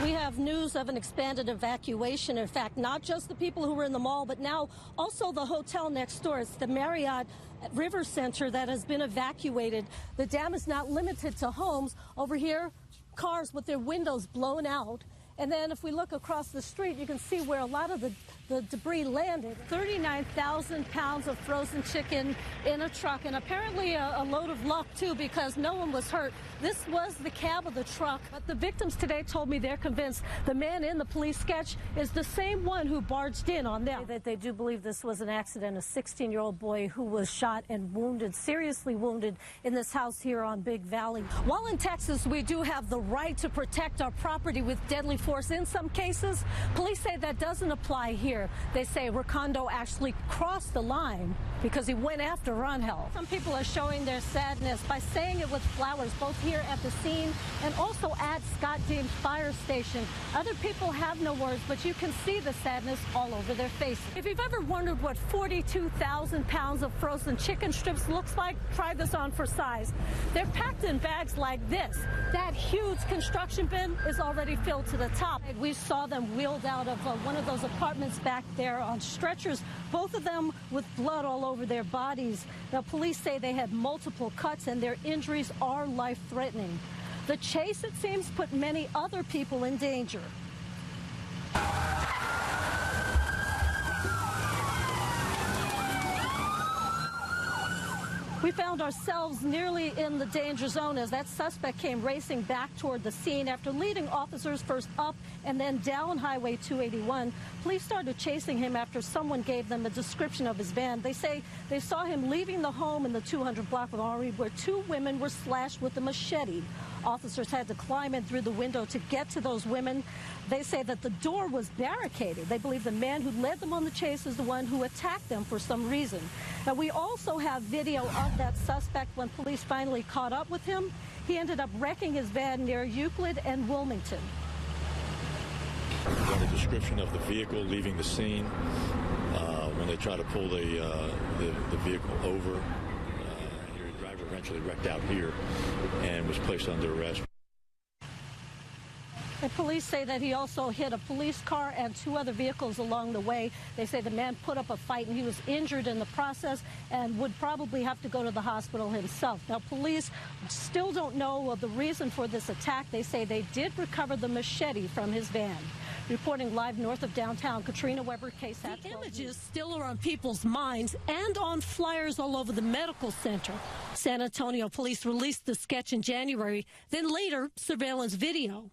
We have news of an expanded evacuation. In fact, not just the people who were in the mall, but now also the hotel next door. It's the Marriott River Center that has been evacuated. The dam is not limited to homes. Over here, cars with their windows blown out. And then if we look across the street, you can see where a lot of the debris landed. 39,000 pounds of frozen chicken in a truck, and apparently a load of luck, too, because no one was hurt. This was the cab of the truck. But the victims today told me they're convinced the man in the police sketch is the same one who barged in on them. They do believe this was an accident. A 16-year-old boy who was shot and wounded, seriously wounded, in this house here on Big Valley. While in Texas, we do have the right to protect our property with deadly force in some cases. Police say that doesn't apply here. They say Recondo actually crossed the line because he went after Rangel. Some people are showing their sadness by saying it with flowers, both here at the scene and also at Scott Dean Fire Station. Other people have no words, but you can see the sadness all over their faces. If you've ever wondered what 42,000 pounds of frozen chicken strips looks like, try this on for size. They're packed in bags like this. That huge construction bin is already filled to the top. We saw them wheeled out of one of those apartments back there on stretchers, both of them with blood all over their bodies. Now, police say they had multiple cuts and their injuries are life-threatening. The chase, it seems, put many other people in danger. We found ourselves nearly in the danger zone as that suspect came racing back toward the scene after leading officers first up and then down Highway 281. Police started chasing him after someone gave them a description of his van. They say they saw him leaving the home in the 200 block of Henry where two women were slashed with a machete. Officers had to climb in through the window to get to those women. They say that the door was barricaded. They believe the man who led them on the chase is the one who attacked them for some reason. Now, we also have video of that suspect when police finally caught up with him. He ended up wrecking his van near Euclid and Wilmington. We got a description of the vehicle leaving the scene when they tried to pull the vehicle over. The driver eventually wrecked out here and was placed under arrest. The police say that he also hit a police car and two other vehicles along the way. They say the man put up a fight and he was injured in the process and would probably have to go to the hospital himself. Now, police still don't know the reason for this attack. They say they did recover the machete from his van. Reporting live north of downtown, Katrina Weber, KSAT. The images still are on people's minds and on flyers all over the medical center. San Antonio police released the sketch in January, then later surveillance video.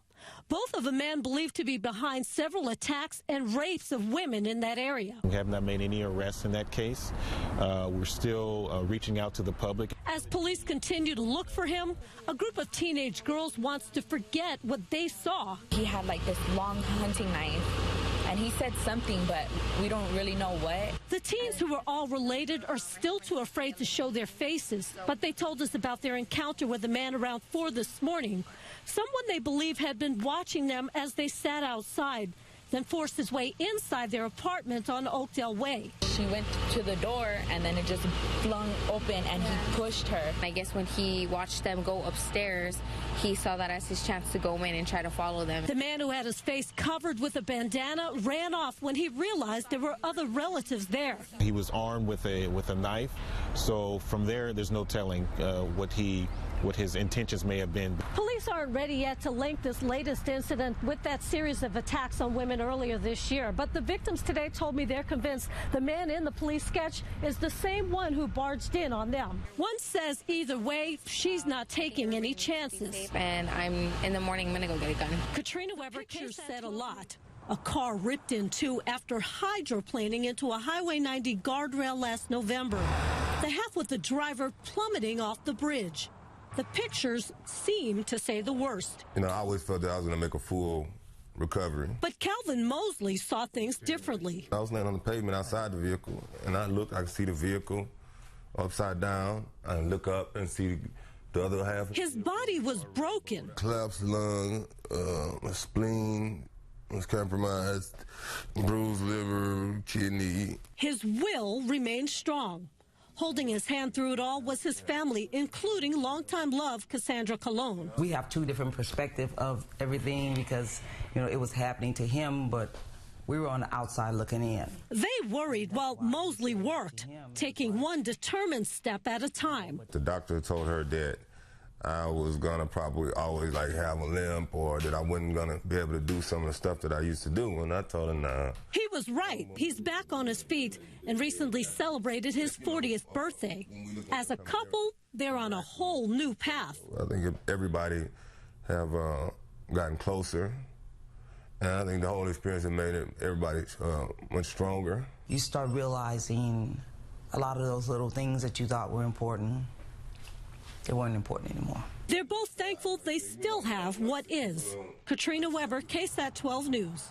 Both of a man believed to be behind several attacks and rapes of women in that area. We have not made any arrests in that case. We're still reaching out to the public. As police continue to look for him, a group of teenage girls wants to forget what they saw. He had like this long hunting knife. And he said something, but we don't really know what. The teens, who were all related, are still too afraid to show their faces. But they told us about their encounter with a man around 4 this morning. Someone they believe had been watching them as they sat outside, then forced his way inside their apartment on Oakdale Way. She went to the door and then it just flung open and he pushed her. I guess when he watched them go upstairs, he saw that as his chance to go in and try to follow them. The man who had his face covered with a bandana ran off when he realized there were other relatives there. He was armed with a knife, so from there's no telling what his intentions may have been. Police aren't ready yet to link this latest incident with that series of attacks on women earlier this year. But the victims today told me they're convinced the man in the police sketch is the same one who barged in on them. One says either way, she's not taking any chances. And in the morning, I'm going to go get a gun. Katrina Weber, pictures said a lot. A car ripped in two after hydroplaning into a Highway 90 guardrail last November. The half with the driver plummeting off the bridge. The pictures seem to say the worst. I always felt that I was going to make a full recovery. But Calvin Mosley saw things differently. I was laying on the pavement outside the vehicle, and I could see the vehicle upside down. I look up and see the other half. His body was broken. Collapsed lung, a spleen was compromised, bruised liver, kidney. His will remained strong. Holding his hand through it all was his family, including longtime love Cassandra Colon. We have two different perspectives of everything because, you know, it was happening to him, but we were on the outside looking in. They worried while Mosley worked, taking one determined step at a time. The doctor told her that I was gonna probably always like have a limp, or that I wasn't gonna be able to do some of the stuff that I used to do. And I told her, nah. He was right. He's back on his feet and recently celebrated his 40th birthday. As a couple, they're on a whole new path. I think everybody have gotten closer. And I think the whole experience has made everybody much stronger. You start realizing a lot of those little things that you thought were important, they weren't important anymore. They're both thankful they still have what is. Katrina Weber, KSAT 12 News.